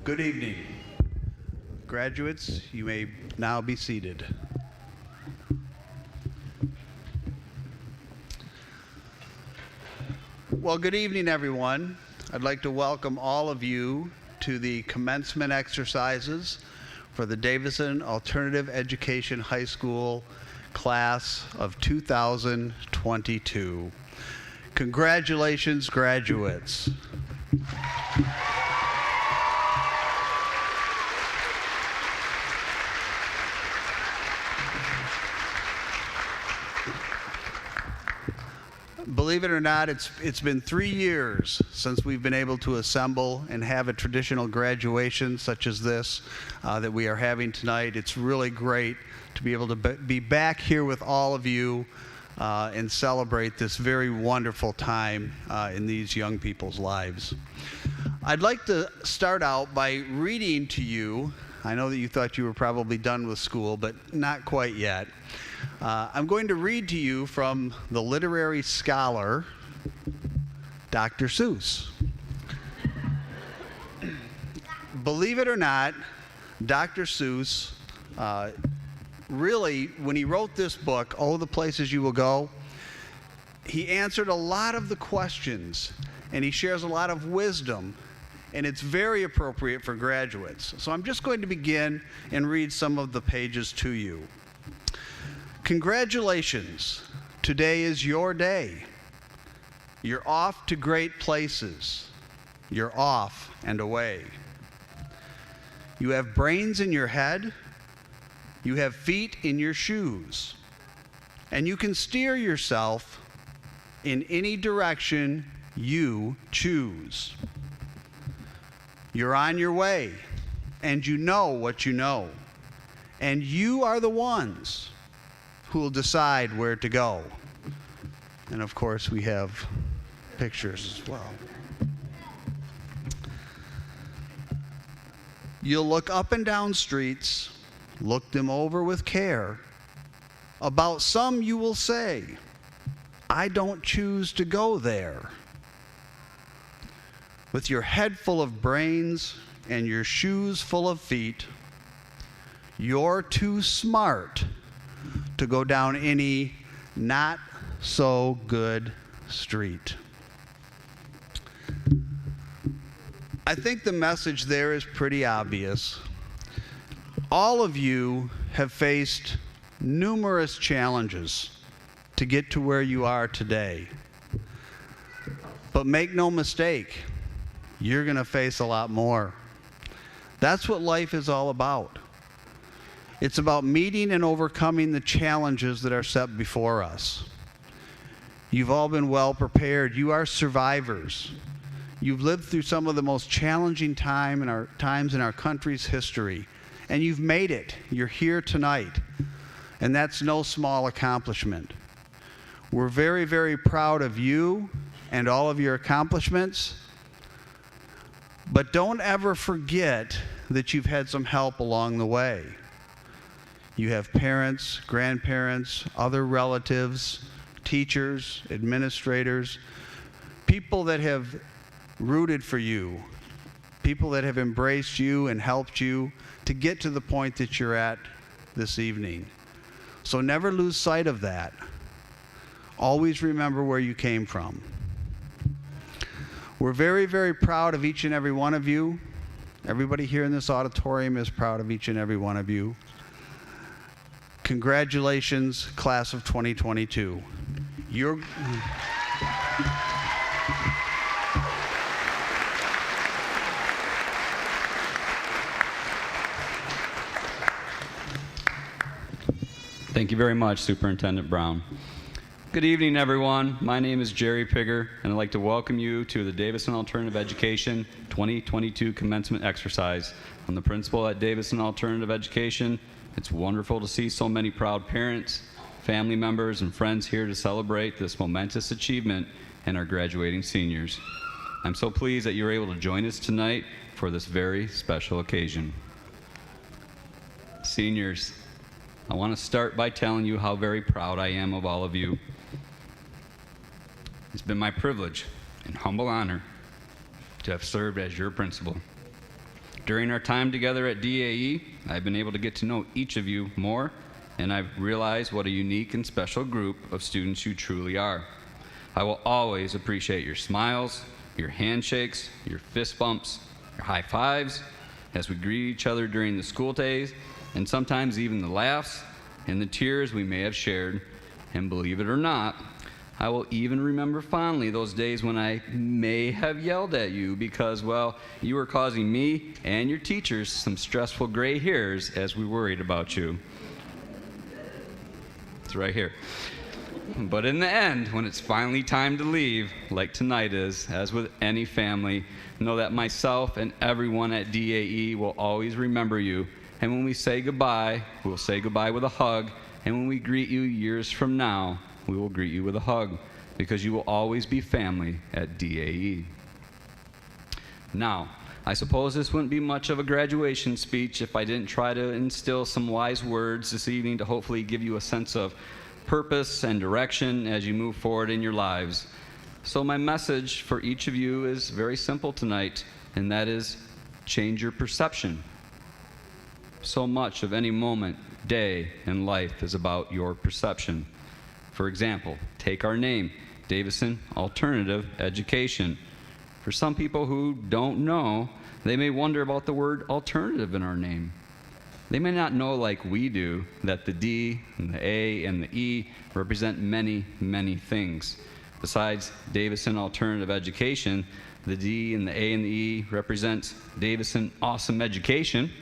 Good evening. Graduates, you may now be seated. Well, good evening, everyone. I'd like to welcome all of you to the commencement exercises for the Davison Alternative Education High School class of 2022. Congratulations, graduates. Believe it or not, it's been 3 years since we've been able to assemble and have a traditional graduation such as this that we are having tonight. It's really great to be able to be back here with all of you and celebrate this very wonderful time in these young people's lives. I'd like to start out by reading to you. I know that you thought you were probably done with school, but not quite yet. I'm going to read to you from the literary scholar, Dr. Seuss. Believe it or not, Dr. Seuss, really, when he wrote this book, Oh, the Places You Will Go, he answered a lot of the questions, and he shares a lot of wisdom, and it's very appropriate for graduates. So I'm just going to begin and read some of the pages to you. Congratulations, today is your day. You're off to great places. You're off and away. You have brains in your head. You have feet in your shoes. And you can steer yourself in any direction you choose. You're on your way, and you know what you know. And you are the ones who will decide where to go. And of course, we have pictures as well. You'll look up and down streets, look them over with care. About some you will say, I don't choose to go there. With your head full of brains and your shoes full of feet, you're too smart to go down any not so good street. I think the message there is pretty obvious. All of you have faced numerous challenges to get to where you are today. But make no mistake, you're going to face a lot more. That's what life is all about. It's about meeting and overcoming the challenges that are set before us. You've all been well prepared. You are survivors. You've lived through some of the most challenging times in our country's history, and you've made it. You're here tonight, and that's no small accomplishment. We're very, very proud of you and all of your accomplishments, but don't ever forget that you've had some help along the way. You have parents, grandparents, other relatives, teachers, administrators, people that have rooted for you, people that have embraced you and helped you to get to the point that you're at this evening. So never lose sight of that. Always remember where you came from. We're very, very proud of each and every one of you. Everybody here in this auditorium is proud of each and every one of you. Congratulations, class of 2022. Thank you very much, Superintendent Brown. Good evening, everyone. My name is Jerry Pigger, and I'd like to welcome you to the Davison Alternative Education 2022 commencement exercise. I'm the principal at Davison Alternative Education. It's wonderful to see so many proud parents, family members, and friends here to celebrate this momentous achievement and our graduating seniors. I'm so pleased that you're able to join us tonight for this very special occasion. Seniors, I want to start by telling you how very proud I am of all of you. It's been my privilege and humble honor to have served as your principal. During our time together at DAE, I've been able to get to know each of you more, and I've realized what a unique and special group of students you truly are. I will always appreciate your smiles, your handshakes, your fist bumps, your high fives, as we greet each other during the school days, and sometimes even the laughs and the tears we may have shared. And believe it or not, I will even remember fondly those days when I may have yelled at you because, well, you were causing me and your teachers some stressful gray hairs as we worried about you. It's right here. But in the end, when it's finally time to leave, like tonight is, as with any family, know that myself and everyone at DAE will always remember you. And when we say goodbye, we'll say goodbye with a hug. And when we greet you years from now, we will greet you with a hug, because you will always be family at DAE. Now, I suppose this wouldn't be much of a graduation speech if I didn't try to instill some wise words this evening to hopefully give you a sense of purpose and direction as you move forward in your lives. So my message for each of you is very simple tonight, and that is change your perception. So much of any moment, day, and life is about your perception. For example, take our name, Davison Alternative Education. For some people who don't know, they may wonder about the word alternative in our name. They may not know, like we do, that the D and the A and the E represent many, many things. Besides Davison Alternative Education, the D and the A and the E represents Davison Awesome Education.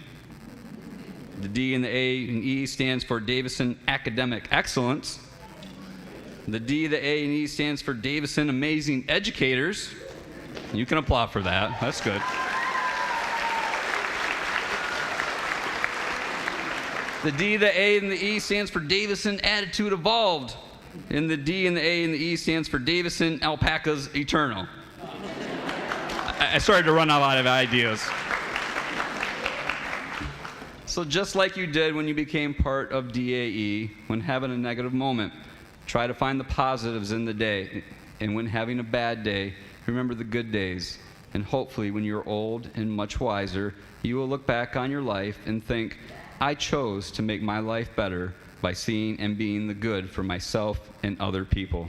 The D and the A and E stands for Davison Academic Excellence. The D, the A, and E stands for Davison Amazing Educators. You can applaud for that. That's good. The D, the A, and the E stands for Davison Attitude Evolved. And the D and the A and the E stands for Davison Alpacas Eternal. I started to run out of ideas. So just like you did when you became part of DAE, when having a negative moment, try to find the positives in the day. And when having a bad day, remember the good days. And hopefully when you're old and much wiser, you will look back on your life and think, I chose to make my life better by seeing and being the good for myself and other people.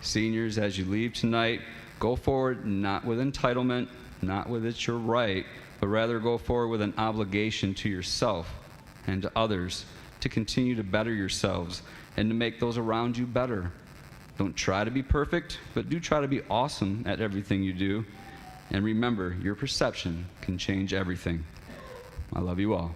Seniors, as you leave tonight, go forward not with entitlement, not with it's your right, but rather go forward with an obligation to yourself and to others to continue to better yourselves and to make those around you better. Don't try to be perfect, but do try to be awesome at everything you do. And remember, your perception can change everything. I love you all.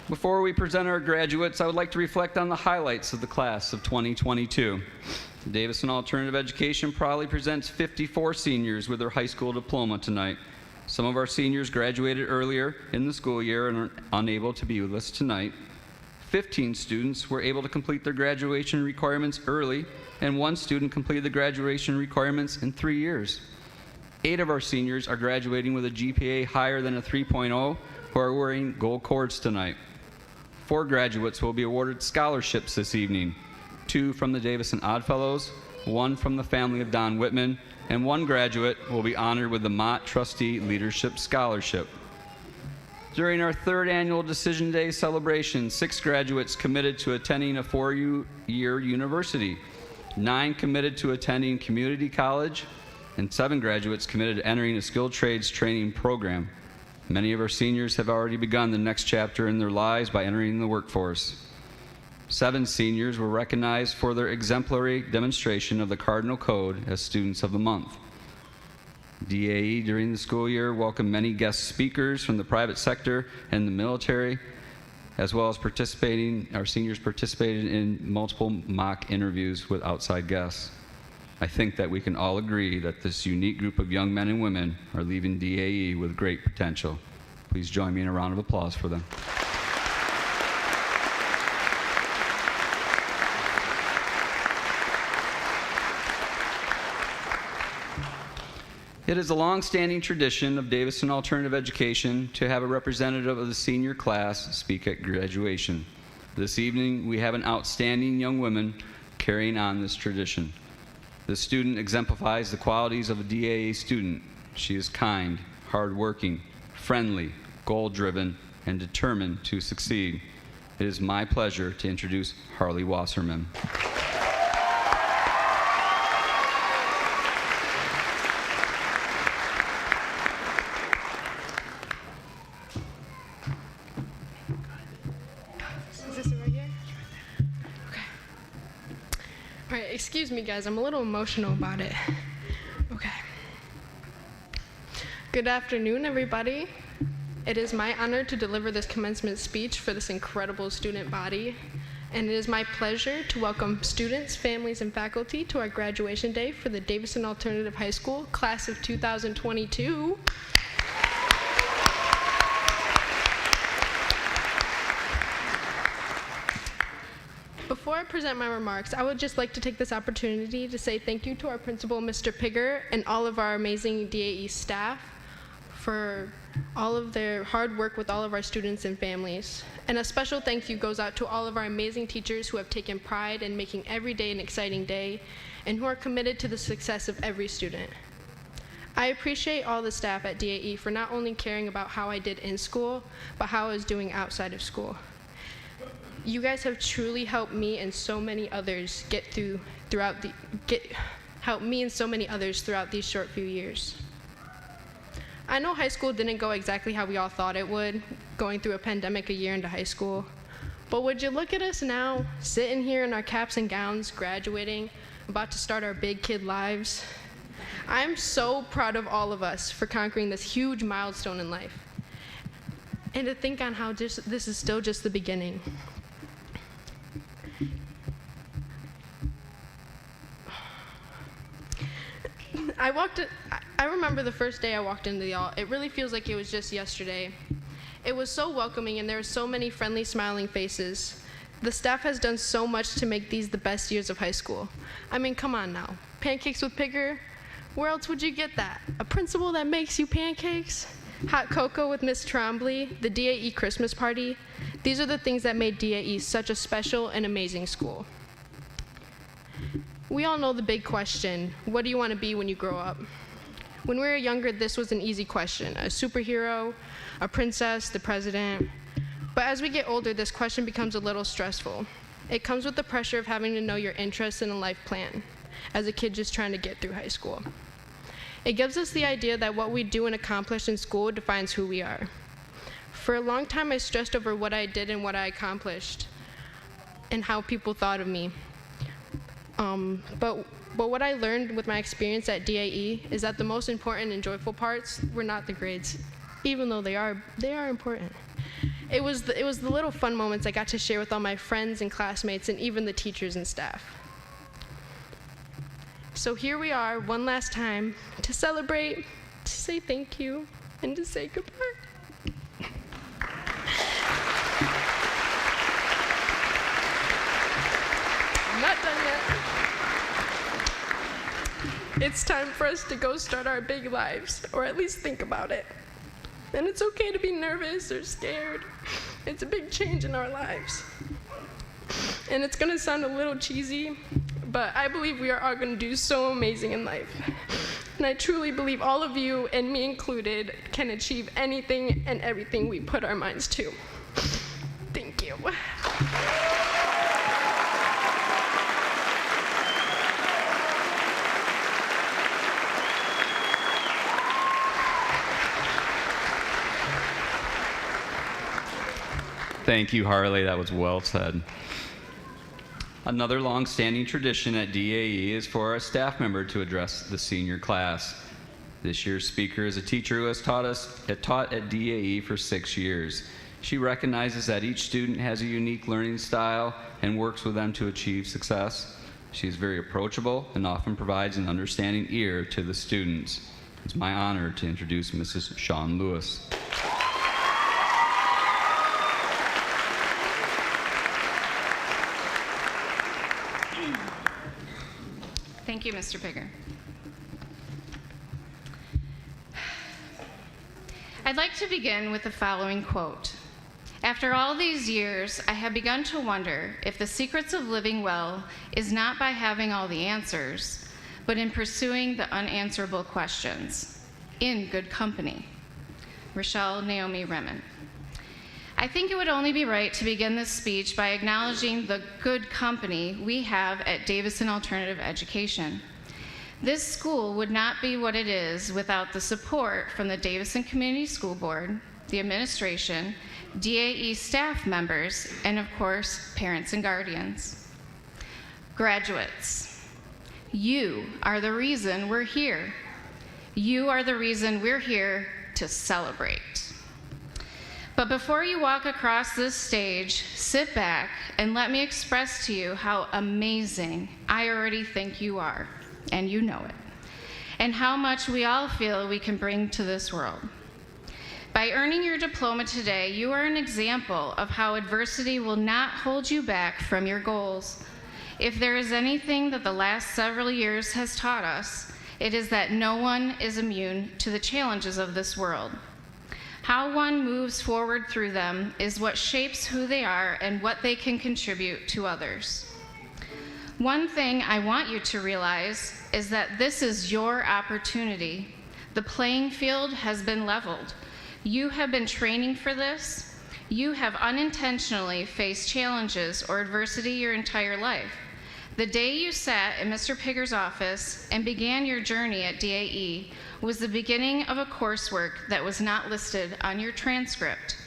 Before we present our graduates, I would like to reflect on the highlights of the class of 2022. Davison Alternative Education proudly presents 54 seniors with their high school diploma tonight. Some of our seniors graduated earlier in the school year and are unable to be with us tonight. 15 students were able to complete their graduation requirements early, and 1 student completed the graduation requirements in 3 years. 8 of our seniors are graduating with a GPA higher than a 3.0 who are wearing gold cords tonight. 4 graduates will be awarded scholarships this evening. 2 from the Davison Oddfellows, 1 from the family of Don Whitman, and 1 graduate will be honored with the Mott Trustee Leadership Scholarship. During our 3rd annual Decision Day celebration, 6 graduates committed to attending a 4-year university, 9 committed to attending community college, and 7 graduates committed to entering a skilled trades training program. Many of our seniors have already begun the next chapter in their lives by entering the workforce. 7 seniors were recognized for their exemplary demonstration of the Cardinal Code as Students of the Month. DAE during the school year welcomed many guest speakers from the private sector and the military, as well as our seniors participated in multiple mock interviews with outside guests. I think that we can all agree that this unique group of young men and women are leaving DAE with great potential. Please join me in a round of applause for them. It is a long-standing tradition of Davison Alternative Education to have a representative of the senior class speak at graduation. This evening, we have an outstanding young woman carrying on this tradition. This student exemplifies the qualities of a DAE student. She is kind, hardworking, friendly, goal-driven, and determined to succeed. It is my pleasure to introduce Harley Wasserman. Is this it right here? Okay. All right, excuse me, guys. I'm a little emotional about it. Okay. Good afternoon, everybody. It is my honor to deliver this commencement speech for this incredible student body, and it is my pleasure to welcome students, families, and faculty to our graduation day for the Davison Alternative High School class of 2022. Before I present my remarks, I would just like to take this opportunity to say thank you to our principal, Mr. Pigger, and all of our amazing DAE staff for all of their hard work with all of our students and families. And a special thank you goes out to all of our amazing teachers who have taken pride in making every day an exciting day and who are committed to the success of every student. I appreciate all the staff at DAE for not only caring about how I did in school, but how I was doing outside of school. You guys have truly helped me and so many others helped me and so many others throughout these short few years. I know high school didn't go exactly how we all thought it would, going through a pandemic a year into high school. But would you look at us now, sitting here in our caps and gowns, graduating, about to start our big kid lives? I'm so proud of all of us for conquering this huge milestone in life. And to think on how this is still just the beginning. I remember the first day I walked into the hall. It really feels like it was just yesterday. It was so welcoming, and there were so many friendly, smiling faces. The staff has done so much to make these the best years of high school. I mean, come on now. Pancakes with Pigger? Where else would you get that? A principal that makes you pancakes? Hot cocoa with Miss Trombley? The DAE Christmas party? These are the things that made DAE such a special and amazing school. We all know the big question, what do you want to be when you grow up? When we were younger, this was an easy question, a superhero, a princess, the president. But as we get older, this question becomes a little stressful. It comes with the pressure of having to know your interests and a life plan, as a kid just trying to get through high school. It gives us the idea that what we do and accomplish in school defines who we are. For a long time, I stressed over what I did and what I accomplished, and how people thought of me. But what I learned with my experience at DAE is that the most important and joyful parts were not the grades, even though they are important. It was the little fun moments I got to share with all my friends and classmates and even the teachers and staff. So here we are one last time to celebrate, to say thank you, and to say goodbye. I'm not done yet. It's time for us to go start our big lives, or at least think about it. And it's okay to be nervous or scared. It's a big change in our lives. And it's gonna sound a little cheesy, but I believe we are all gonna do so amazing in life. And I truly believe all of you, and me included, can achieve anything and everything we put our minds to. Thank you. Thank you, Harley. That was well said. Another long-standing tradition at DAE is for a staff member to address the senior class. This year's speaker is a teacher who has taught at DAE for 6 years. She recognizes that each student has a unique learning style and works with them to achieve success. She is very approachable and often provides an understanding ear to the students. It's my honor to introduce Mrs. Shawn Lewis. Thank you, Mr. Pigger. I'd like to begin with the following quote. After all these years, I have begun to wonder if the secrets of living well is not by having all the answers, but in pursuing the unanswerable questions, in good company. Rochelle Naomi Remen. I think it would only be right to begin this speech by acknowledging the good company we have at Davison Alternative Education. This school would not be what it is without the support from the Davison Community School Board, the administration, DAE staff members, and of course, parents and guardians. Graduates, you are the reason we're here. You are the reason we're here to celebrate. But before you walk across this stage, sit back and let me express to you how amazing I already think you are, and you know it, and how much we all feel we can bring to this world. By earning your diploma today, you are an example of how adversity will not hold you back from your goals. If there is anything that the last several years has taught us, it is that no one is immune to the challenges of this world. How one moves forward through them is what shapes who they are and what they can contribute to others. One thing I want you to realize is that this is your opportunity. The playing field has been leveled. You have been training for this. You have unintentionally faced challenges or adversity your entire life. The day you sat in Mr. Pigger's office and began your journey at DAE was the beginning of a coursework that was not listed on your transcript.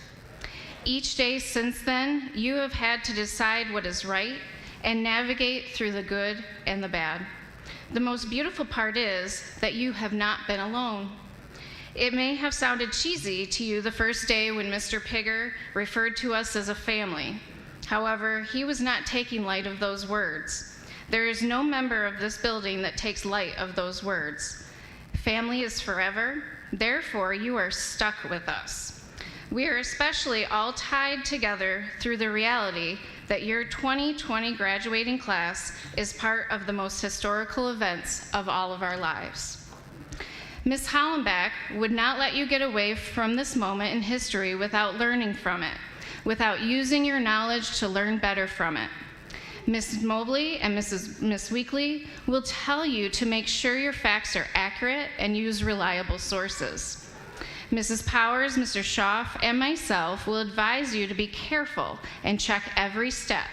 Each day since then, you have had to decide what is right and navigate through the good and the bad. The most beautiful part is that you have not been alone. It may have sounded cheesy to you the first day when Mr. Pigger referred to us as a family. However, he was not taking light of those words. There is no member of this building that takes light of those words. Family is forever, therefore you are stuck with us. We are especially all tied together through the reality that your 2020 graduating class is part of the most historical events of all of our lives. Ms. Hollenbach would not let you get away from this moment in history without learning from it, without using your knowledge to learn better from it. Ms. Mobley and Ms. Weekly will tell you to make sure your facts are accurate and use reliable sources. Mrs. Powers, Mr. Schaaf, and myself will advise you to be careful and check every step,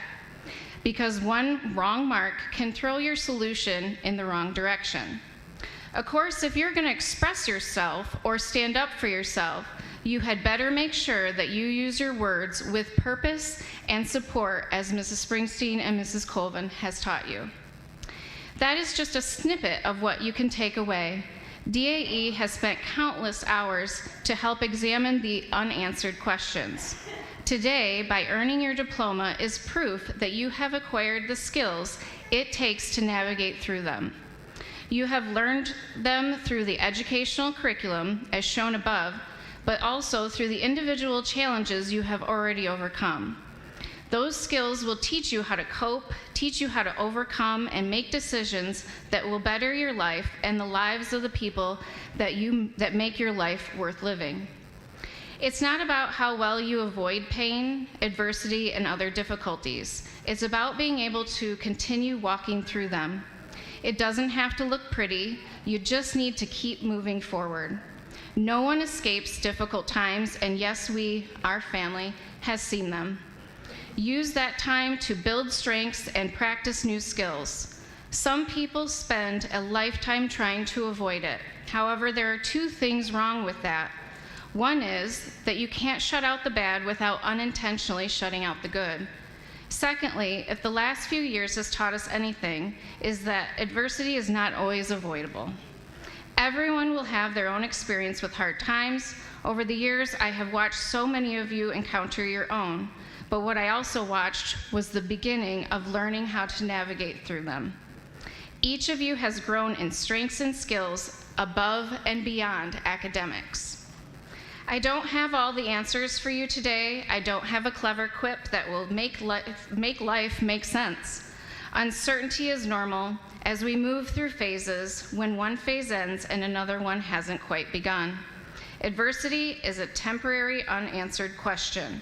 because one wrong mark can throw your solution in the wrong direction. Of course, if you're going to express yourself or stand up for yourself, you had better make sure that you use your words with purpose and support, as Mrs. Springsteen and Mrs. Colvin has taught you. That is just a snippet of what you can take away. DAE has spent countless hours to help examine the unanswered questions. Today, by earning your diploma is proof that you have acquired the skills it takes to navigate through them. You have learned them through the educational curriculum, as shown above, but also through the individual challenges you have already overcome. Those skills will teach you how to cope, teach you how to overcome and make decisions that will better your life and the lives of the people that make your life worth living. It's not about how well you avoid pain, adversity, and other difficulties. It's about being able to continue walking through them. It doesn't have to look pretty, you just need to keep moving forward. No one escapes difficult times, and yes, we, our family, has seen them. Use that time to build strengths and practice new skills. Some people spend a lifetime trying to avoid it. However, there are two things wrong with that. One is that you can't shut out the bad without unintentionally shutting out the good. Secondly, if the last few years has taught us anything, is that adversity is not always avoidable. Everyone will have their own experience with hard times. Over the years, I have watched so many of you encounter your own, but what I also watched was the beginning of learning how to navigate through them. Each of you has grown in strengths and skills above and beyond academics. I don't have all the answers for you today. I don't have a clever quip that will make life make sense. Uncertainty is normal as we move through phases when one phase ends and another one hasn't quite begun. Adversity is a temporary unanswered question.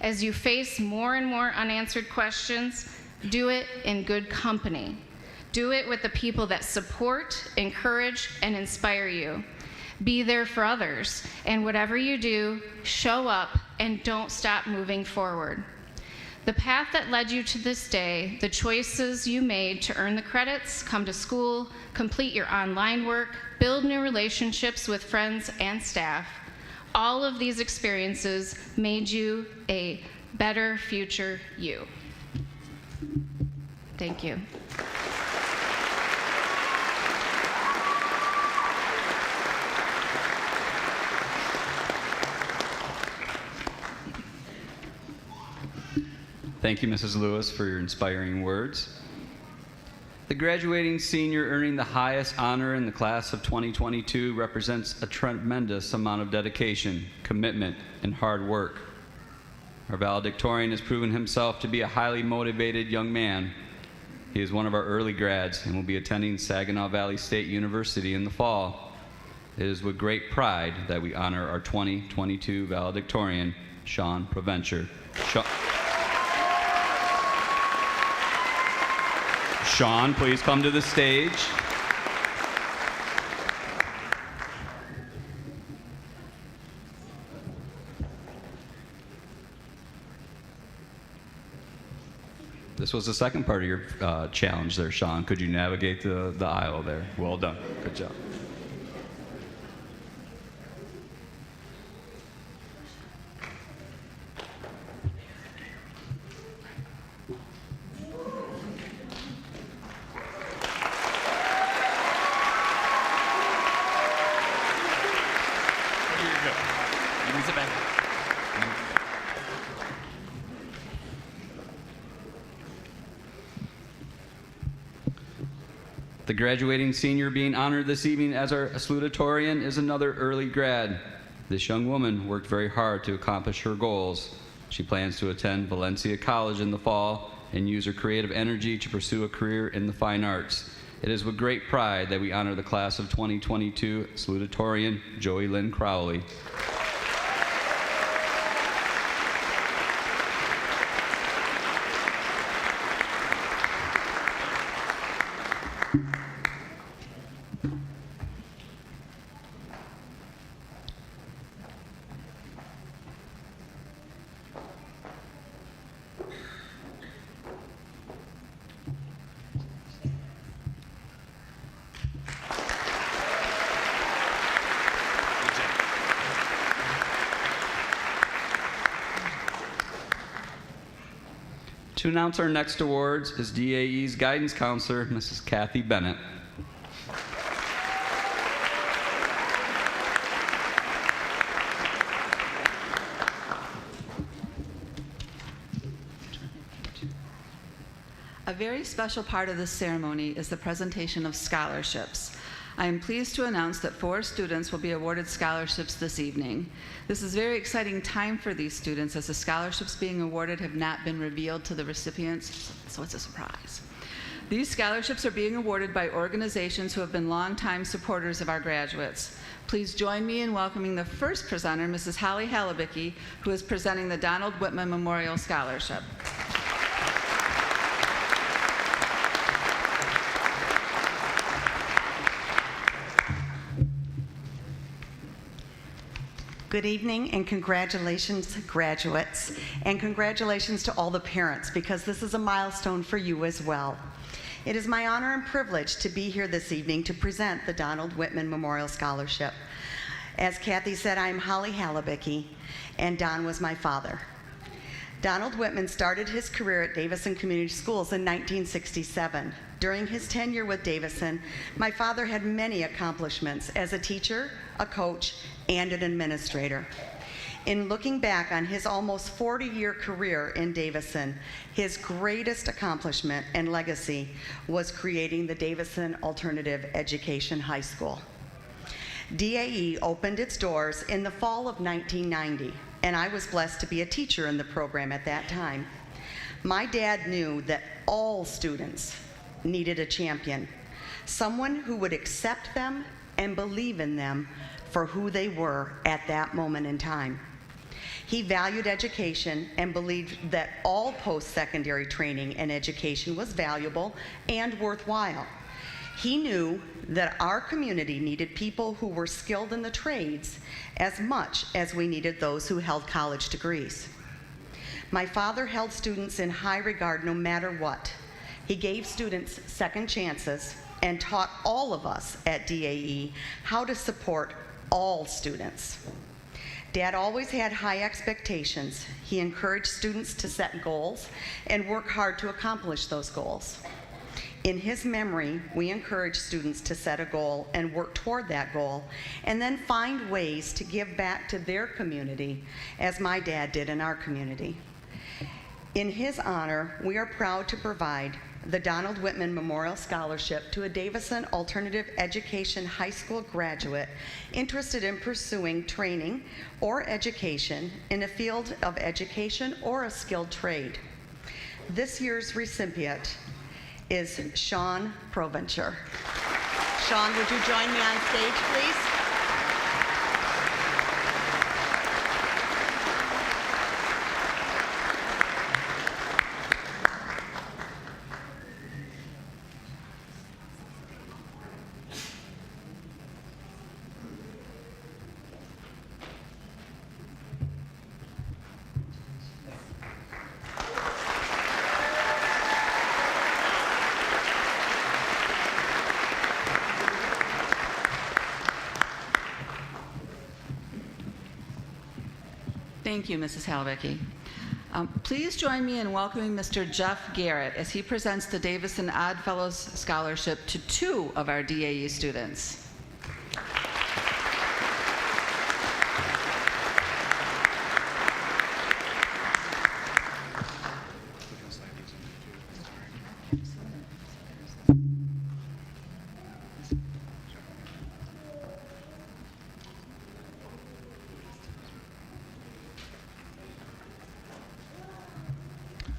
As you face more and more unanswered questions, do it in good company. Do it with the people that support, encourage, and inspire you. Be there for others, and whatever you do, show up and don't stop moving forward. The path that led you to this day, the choices you made to earn the credits, come to school, complete your online work, build new relationships with friends and staff, all of these experiences made you a better future you. Thank you. Thank you, Mrs. Lewis, for your inspiring words. The graduating senior earning the highest honor in the class of 2022 represents a tremendous amount of dedication, commitment, and hard work. Our valedictorian has proven himself to be a highly motivated young man. He is one of our early grads and will be attending Saginaw Valley State University in the fall. It is with great pride that we honor our 2022 valedictorian, Sean Provencher. Sean, please come to the stage. This was the second part of your challenge there, Sean. Could you navigate the aisle there? Well done. Good job. The graduating senior being honored this evening as our salutatorian is another early grad. This young woman worked very hard to accomplish her goals. She plans to attend Valencia College in the fall and use her creative energy to pursue a career in the fine arts. It is with great pride that we honor the class of 2022 salutatorian Joey Lynn Crowley. To announce our next awards is DAE's guidance counselor, Mrs. Kathy Bennett. A very special part of this ceremony is the presentation of scholarships. I am pleased to announce that 4 students will be awarded scholarships this evening. This is a very exciting time for these students as the scholarships being awarded have not been revealed to the recipients, so it's a surprise. These scholarships are being awarded by organizations who have been longtime supporters of our graduates. Please join me in welcoming the first presenter, Mrs. Holly Halibicki, who is presenting the Donald Whitman Memorial Scholarship. Good evening and congratulations, graduates, and congratulations to all the parents because this is a milestone for you as well. It is my honor and privilege to be here this evening to present the Donald Whitman Memorial Scholarship. As Kathy said, I'm Holly Halibicki, and Don was my father. Donald Whitman started his career at Davison Community Schools in 1967. During his tenure with Davison, my father had many accomplishments as a teacher, a coach, and an administrator. In looking back on his almost 40-year career in Davison, his greatest accomplishment and legacy was creating the Davison Alternative Education High School. DAE opened its doors in the fall of 1990, and I was blessed to be a teacher in the program at that time. My dad knew that all students needed a champion, someone who would accept them and believe in them for who they were at that moment in time. He valued education and believed that all post-secondary training and education was valuable and worthwhile. He knew that our community needed people who were skilled in the trades as much as we needed those who held college degrees. My father held students in high regard no matter what. He gave students second chances and taught all of us at DAE how to support all students. Dad always had high expectations. He encouraged students to set goals and work hard to accomplish those goals. In his memory, we encourage students to set a goal and work toward that goal, and then find ways to give back to their community, as my dad did in our community. In his honor, we are proud to provide the Donald Whitman Memorial Scholarship to a Davison Alternative Education high school graduate interested in pursuing training or education in a field of education or a skilled trade. This year's recipient is Sean Provencher. Sean, would you join me on stage, please? Thank you, Mrs. Halbecki. Please join me in welcoming Mr. Jeff Garrett as he presents the Davison Odd Fellows Scholarship to 2 of our DAE students.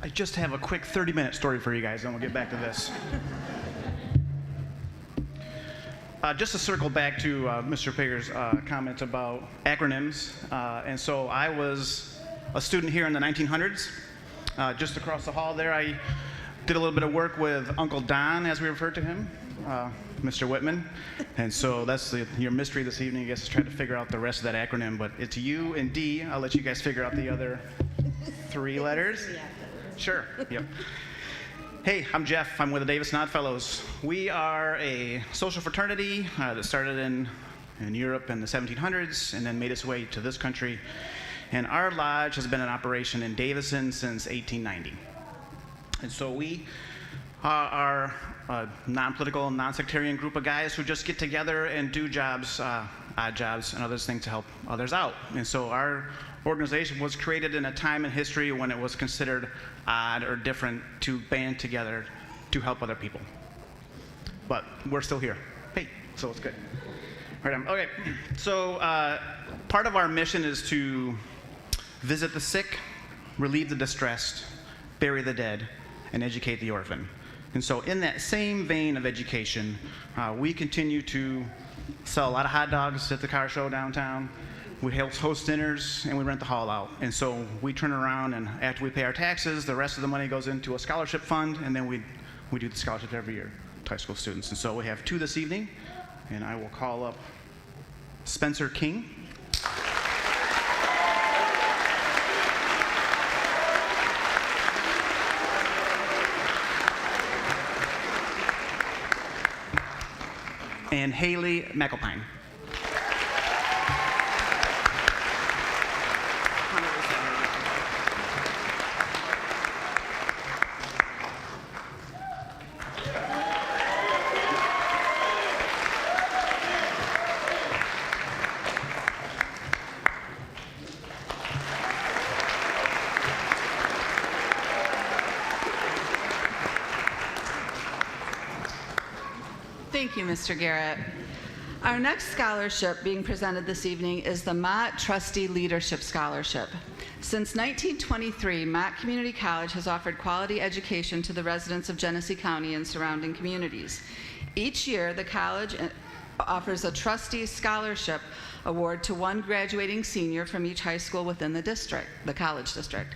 I just have a quick 30-minute story for you guys, then we'll get back to this. Just to circle back to Mr. Pigger's comment about acronyms, and so I was a student here in the 1900s. Just across the hall there, I did a little bit of work with Uncle Don, as we refer to him, Mr. Whitman, and so that's your mystery this evening, I guess, is trying to figure out the rest of that acronym, but it's U and D. I'll let you guys figure out the other 3 letters. Sure, yep. Hey, I'm Jeff. I'm with the Davison Odd Fellows. We are a social fraternity that started in Europe in the 1700s and then made its way to this country. And our lodge has been in operation in Davison since 1890. And so we are a non-political, non-sectarian group of guys who just get together and do jobs, odd jobs, and other things to help others out. And so our organization was created in a time in history when it was considered odd or different to band together to help other people. But we're still here. Hey, so it's good. All right, okay, so part of our mission is to visit the sick, relieve the distressed, bury the dead, and educate the orphan. And so in that same vein of education, we continue to sell a lot of hot dogs at the car show downtown. We host dinners, and we rent the hall out. And so we turn around, and after we pay our taxes, the rest of the money goes into a scholarship fund, and then we do the scholarships every year to high school students. And so we have 2 this evening, and I will call up Spencer King. And Haley McAlpine. Thank you, Mr. Garrett. Our next scholarship being presented this evening is the Mott Trustee Leadership Scholarship. Since 1923, Mott Community College has offered quality education to the residents of Genesee County and surrounding communities. Each year, the college offers a trustee scholarship award to one graduating senior from each high school within the district, the college district.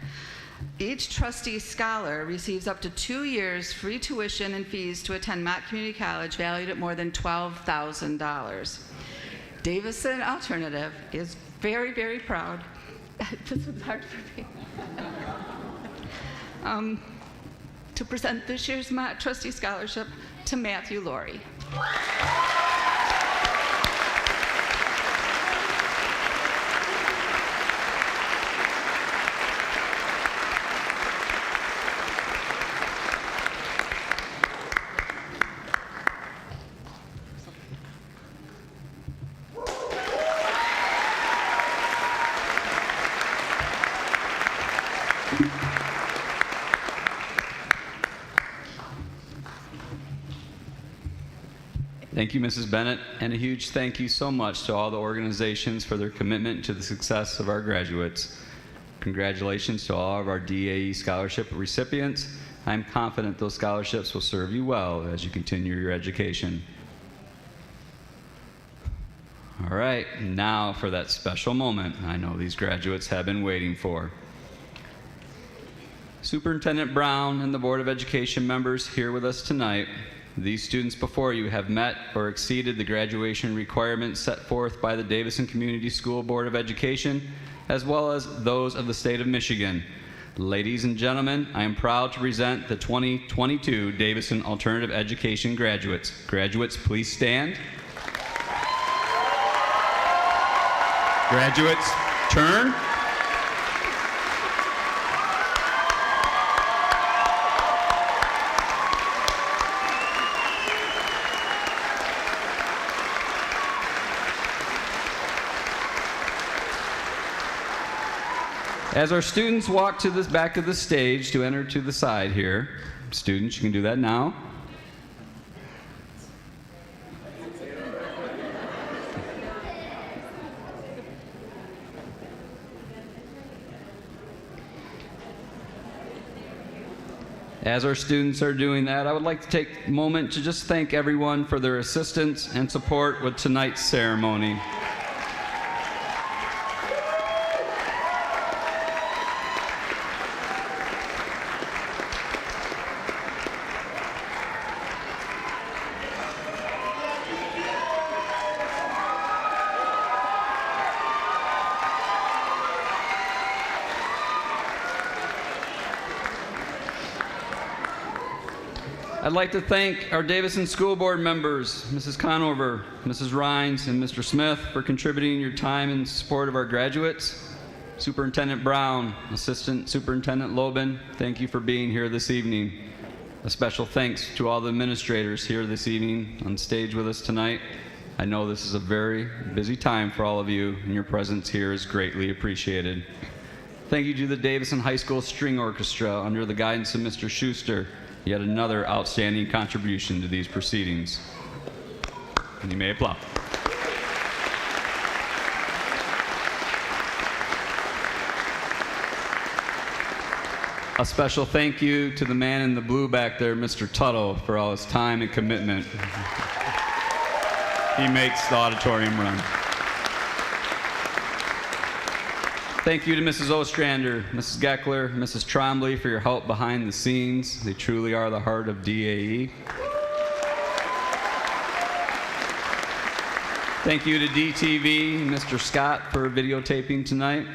Each trustee scholar receives up to 2 years free tuition and fees to attend Mott Community College valued at more than $12,000. Davison Alternative is very, very proud. This was hard for me. To present this year's Mott Trustee Scholarship to Matthew Laurie. Thank you, Mrs. Bennett, and a huge thank you so much to all the organizations for their commitment to the success of our graduates. Congratulations to all of our DAE scholarship recipients. I'm confident those scholarships will serve you well as you continue your education. All right, now for that special moment I know these graduates have been waiting for. Superintendent Brown and the Board of Education members here with us tonight, these students before you have met or exceeded the graduation requirements set forth by the Davison Community School Board of Education, as well as those of the state of Michigan. Ladies and gentlemen, I am proud to present the 2022 Davison Alternative Education graduates. Graduates, please stand. Graduates, turn. As our students walk to the back of the stage to enter to the side here, students, you can do that now. As our students are doing that, I would like to take a moment to just thank everyone for their assistance and support with tonight's ceremony. I'd like to thank our Davison School Board members, Mrs. Conover, Mrs. Rhines, and Mr. Smith for contributing your time in support of our graduates. Superintendent Brown, Assistant Superintendent Lobin, thank you for being here this evening. A special thanks to all the administrators here this evening on stage with us tonight. I know this is a very busy time for all of you, and your presence here is greatly appreciated. Thank you to the Davison High School String Orchestra under the guidance of Mr. Schuster. Yet another outstanding contribution to these proceedings. And you may applaud. A special thank you to the man in the blue back there, Mr. Tuttle, for all his time and commitment. He makes the auditorium run. Thank you to Mrs. Ostrander, Mrs. Geckler, Mrs. Trombley for your help behind the scenes. They truly are the heart of DAE. Thank you to DTV and Mr. Scott for videotaping tonight.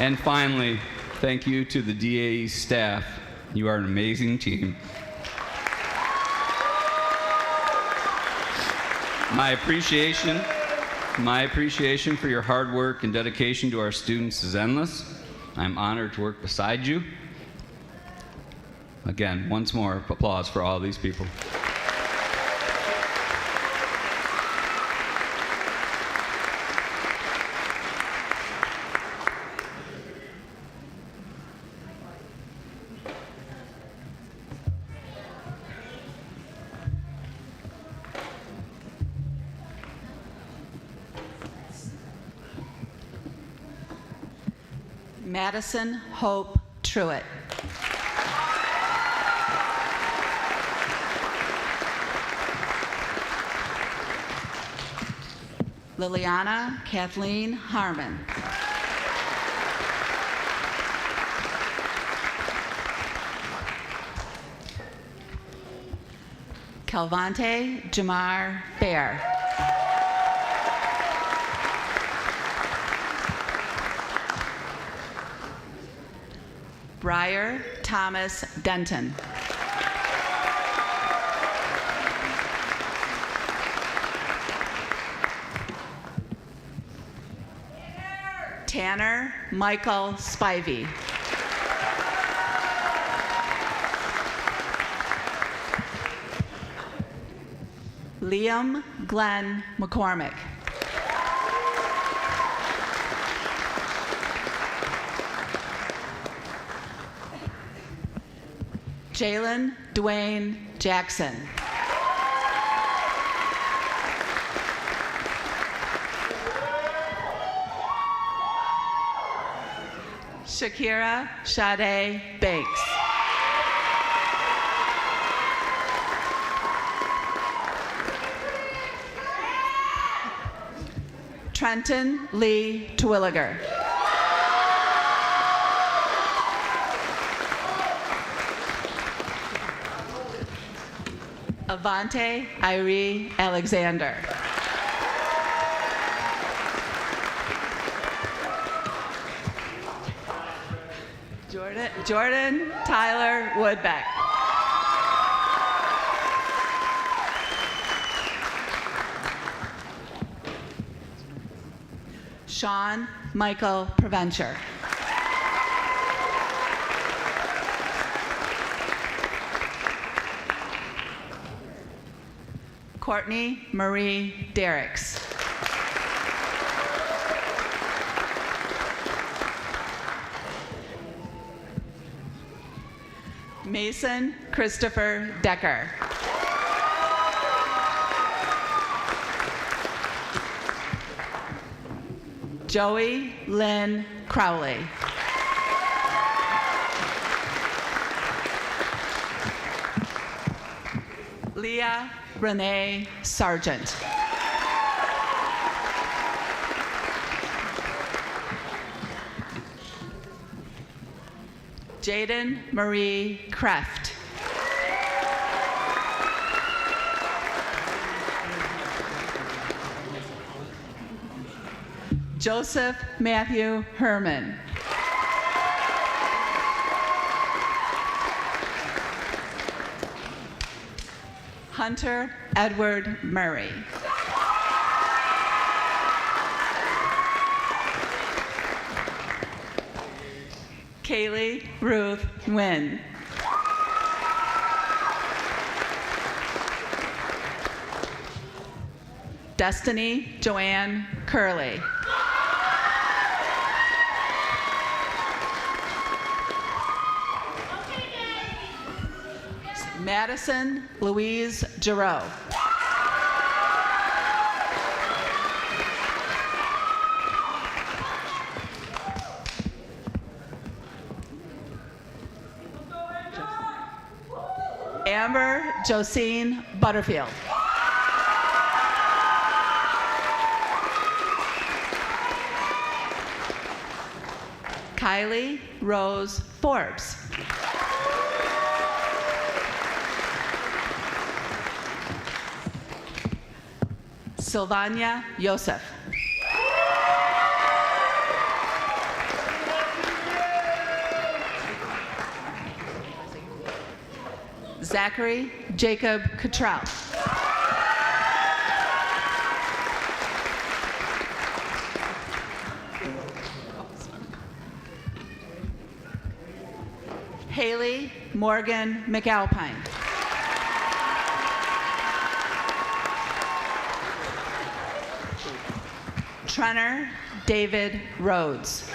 And finally, thank you to the DAE staff. You are an amazing team. My appreciation for your hard work and dedication to our students is endless. I'm honored to work beside you. Again, once more, applause for all these people. Madison Hope Truitt. Liliana Kathleen Harmon. Calvante Jamar Bear. Briar Thomas Denton. Tanner Michael Spivey. Liam Glenn McCormick. Jalen Dwayne Jackson. Shakira Sade Banks. Trenton Lee Twilliger. Avante Irie Alexander. Jordan Tyler Woodbeck. Sean Michael Preventure. Courtney Marie Derricks. Mason Christopher Decker. Joey Lynn Crowley. Leah Renee Sargent. Jaden Marie Kreft. Joseph Matthew Herman. Hunter Edward Murray. Kaylee Ruth Nguyen. Destiny Joanne Curley. Madison Louise Giroux. Amber Josine Butterfield. Kylie Rose Forbes. Sylvania Yosef. Zachary Jacob Cottrell. Haley Morgan McAlpine. Trenner David Rhodes.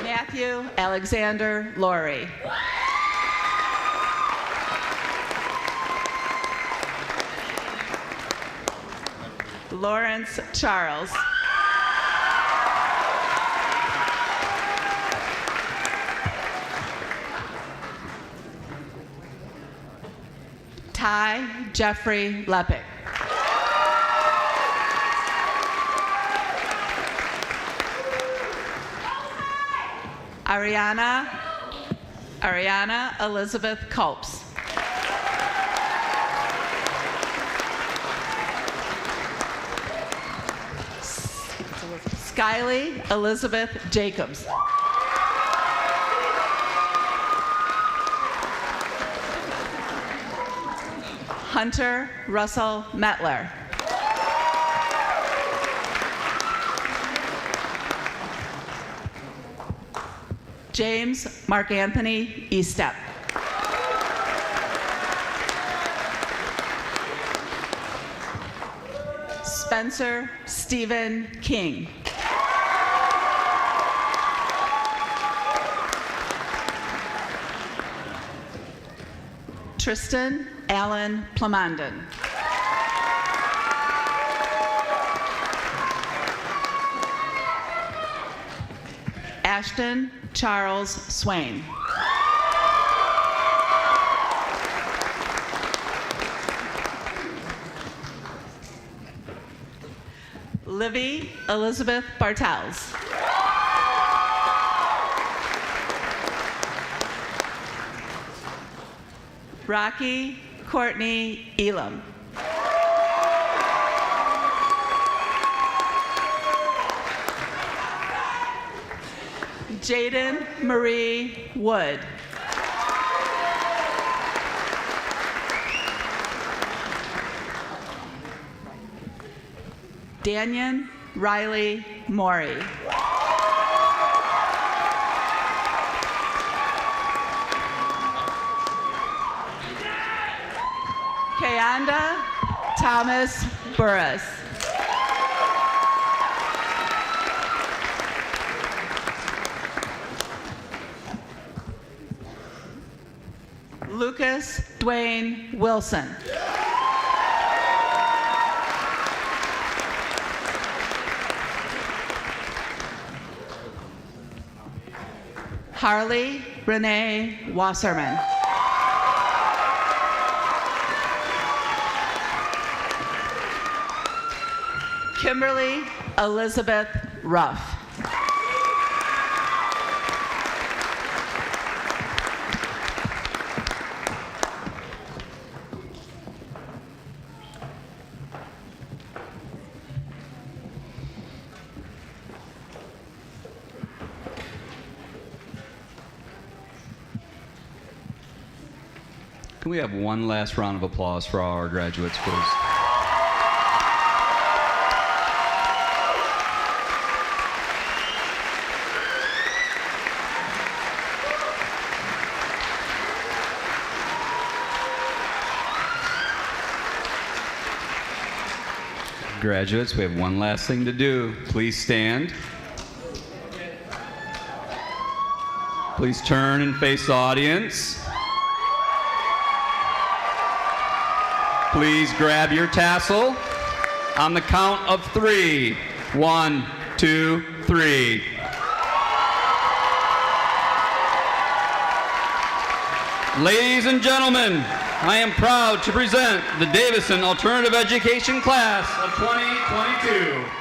Matthew Alexander Laurie. Lawrence Charles. Ty Jeffrey Lepick. Ariana Elizabeth Culps. Skyly Elizabeth Jacobs. Hunter Russell Metler. James Mark Anthony Estep. Spencer Stephen King. Tristan Allen Plamondon. Ashton Charles Swain. Livy Elizabeth Bartels. Rocky Courtney Elam. Jaden Marie Wood. Danyon Riley Maury. Kayanda Thomas Burris. Lucas Dwayne Wilson. Harley Renee Wasserman. Kimberly Elizabeth Ruff. Can we have one last round of applause for our graduates, please? Graduates, we have one last thing to do. Please stand. Please turn and face the audience. Please grab your tassel. On the count of 3. 1, 2, 3. Ladies and gentlemen, I am proud to present the Davison Alternative Education Class of 2022.